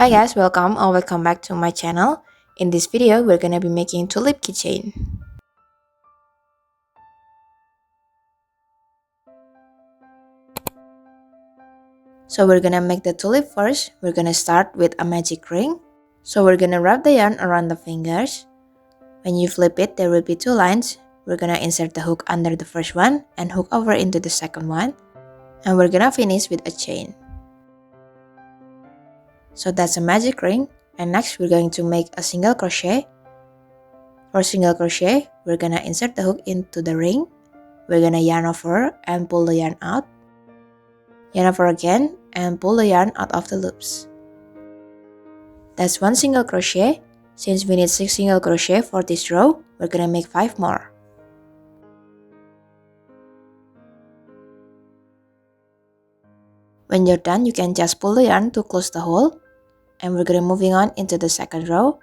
Hi guys, welcome or welcome back to my channel. In this video, we're gonna be making tulip keychain. So we're gonna make the tulip first. We're gonna start with a magic ring. So we're gonna wrap the yarn around the fingers. When you flip it, there will be two lines. We're gonna insert the hook under the first one and hook over into the second one. And we're gonna finish with a chain. So that's a magic ring. And next we're going to make a single crochet. For single crochet, we're gonna insert the hook into the ring. We're gonna yarn over and pull the yarn out. Yarn over again and pull the yarn out of the loops. That's one single crochet. Since we need 6 single crochet for this row, we're gonna make 5 more. When you're done, you can just pull the yarn to close the hole. And we're gonna moving on into the second row.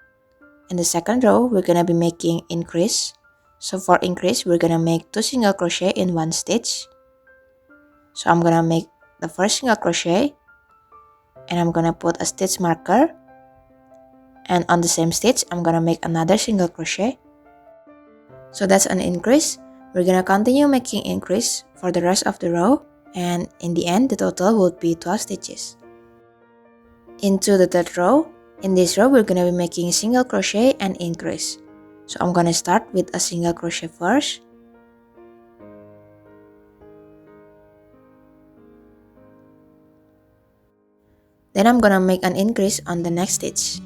In the second row, we're gonna be making increase. So for increase, we're gonna make 2 single crochet in one stitch. So I'm gonna make the first single crochet and I'm gonna put a stitch marker, and on the same stitch I'm gonna make another single crochet. So that's an increase. We're gonna continue making increase for the rest of the row, and in the end the total would be 12 stitches. Into the third row, in this row we're gonna be making single crochet and increase. So I'm gonna start with a single crochet first. Then I'm gonna make an increase on the next stitch.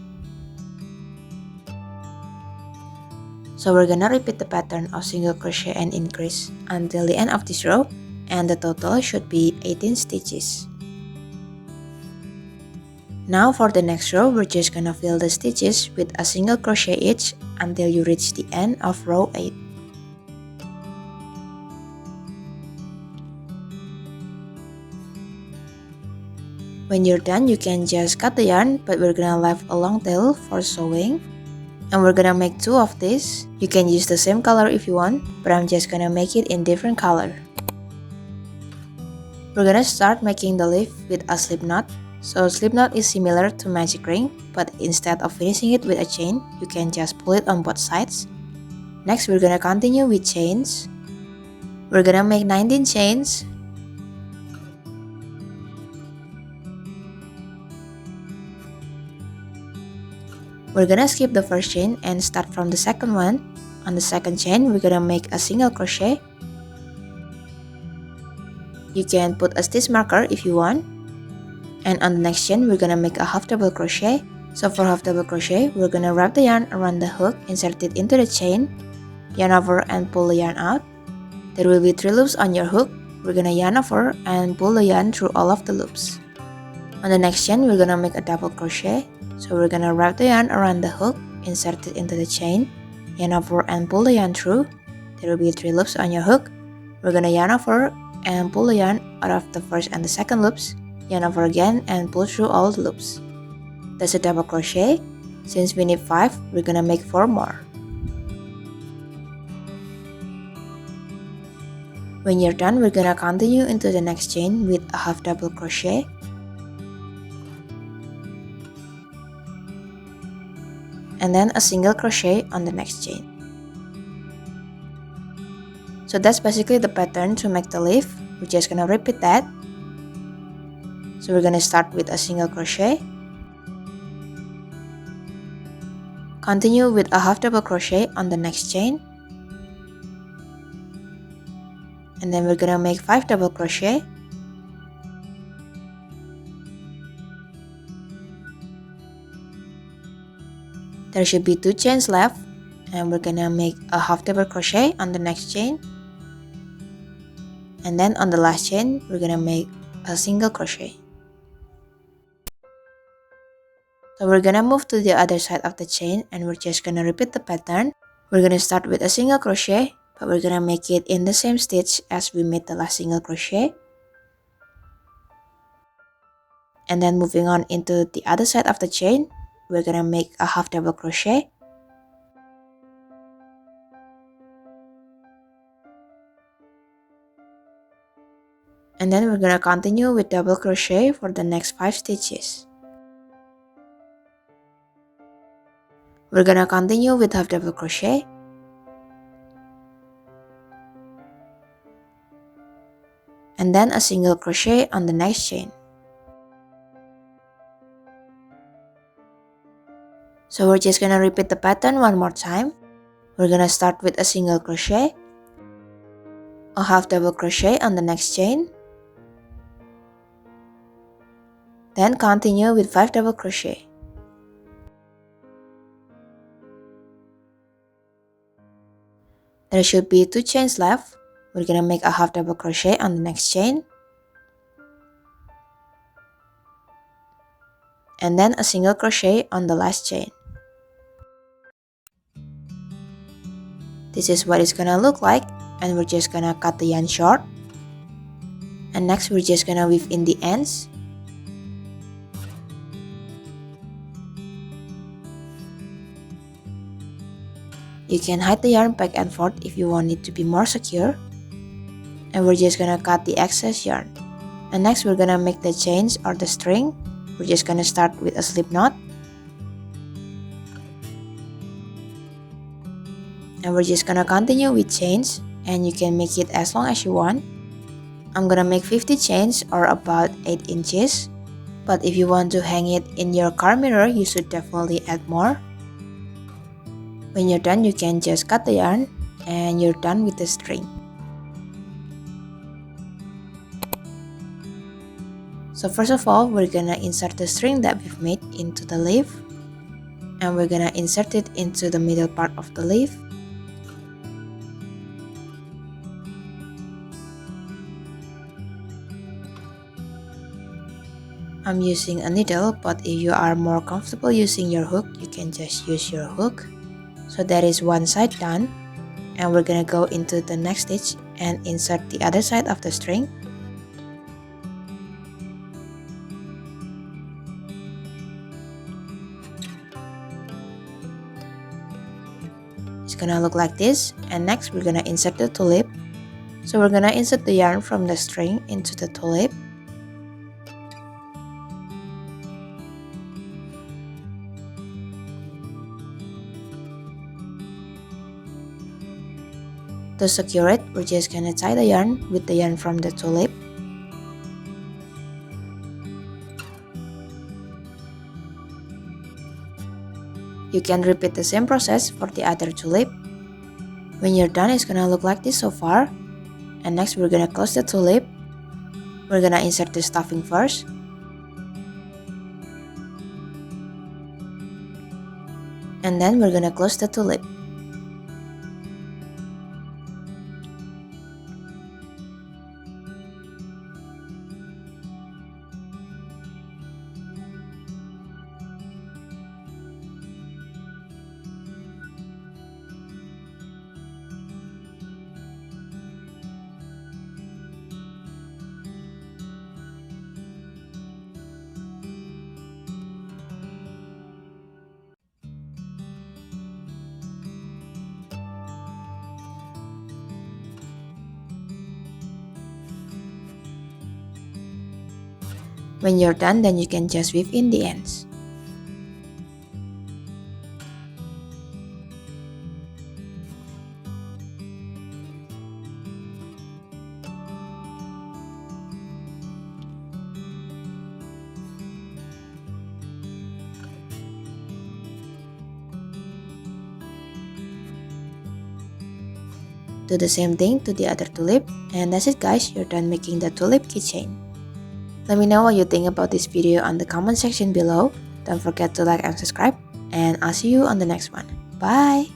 So we're gonna repeat the pattern of single crochet and increase until the end of this row, and the total should be 18 stitches. Now for the next row, we're just gonna fill the stitches with a single crochet each until you reach the end of row 8. When you're done, you can just cut the yarn, but we're gonna leave a long tail for sewing. And we're gonna make 2 of these. You can use the same color if you want, but I'm just gonna make it in different color. We're gonna start making the leaf with a slip knot. So slip knot is similar to magic ring, but instead of finishing it with a chain, you can just pull it on both sides. Next, we're gonna continue with chains. We're gonna make 19 chains. We're gonna skip the first chain and start from the second one. On the second chain, we're gonna make a single crochet. You can put a stitch marker if you want. And on the next chain, we're gonna make a half double crochet. So for half double crochet, we're gonna wrap the yarn around the hook, insert it into the chain, yarn over and pull the yarn out. There will be 3 loops on your hook. We're gonna yarn over and pull the yarn through all of the loops. On the next chain, we're gonna make a double crochet. So we're gonna wrap the yarn around the hook, insert it into the chain, yarn over and pull the yarn through. There will be 3 loops on your hook. We're gonna yarn over and pull the yarn out of the first and the second loops, yarn over again and pull through all the loops. That's a double crochet. Since we need 5, we're gonna make 4 more. When you're done, we're gonna continue into the next chain with a half double crochet. And then a single crochet on the next chain. So that's basically the pattern to make the leaf. We're just gonna repeat that. So we're gonna start with a single crochet. Continue with a half double crochet on the next chain. And then we're gonna make 5 double crochet. There should be 2 chains left, and we're gonna make a half double crochet on the next chain. And then on the last chain, we're gonna make a single crochet. So we're gonna move to the other side of the chain, and we're just gonna repeat the pattern. We're gonna start with a single crochet, but we're gonna make it in the same stitch as we made the last single crochet. And then moving on into the other side of the chain, we're gonna make a half double crochet. And then we're gonna continue with double crochet for the next 5 stitches. We're gonna continue with half double crochet, and then a single crochet on the next chain. So we're just gonna repeat the pattern one more time. We're gonna start with a single crochet, a half double crochet on the next chain, then continue with 5 double crochet. There should be 2 chains left. We're gonna make a half double crochet on the next chain, and then a single crochet on the last chain. This is what it's gonna look like, and we're just gonna cut the yarn short. And next we're just gonna weave in the ends. You can hide the yarn back and forth if you want it to be more secure. And we're just gonna cut the excess yarn. And next we're gonna make the chains or the string. We're just gonna start with a slip knot. And we're just gonna continue with chains, and you can make it as long as you want. I'm gonna make 50 chains or about 8 inches. But if you want to hang it in your car mirror, you should definitely add more. When you're done, you can just cut the yarn and you're done with the string. So first of all, we're gonna insert the string that we've made into the leaf, and we're gonna insert it into the middle part of the leaf. I'm using a needle, but if you are more comfortable using your hook, you can just use your hook. So that is one side done, and we're gonna go into the next stitch and insert the other side of the string. It's gonna look like this, and next we're gonna insert the tulip. So we're gonna insert the yarn from the string into the tulip. To secure it, we're just gonna tie the yarn with the yarn from the tulip. You can repeat the same process for the other tulip. When you're done, it's gonna look like this so far. And next we're gonna close the tulip. We're gonna insert the stuffing first. And then we're gonna close the tulip. When you're done, then you can just weave in the ends. Do the same thing to the other tulip, and that's it guys, you're done making the tulip keychain. Let me know what you think about this video on the comment section below. Don't forget to like and subscribe, and I'll see you on the next one. Bye!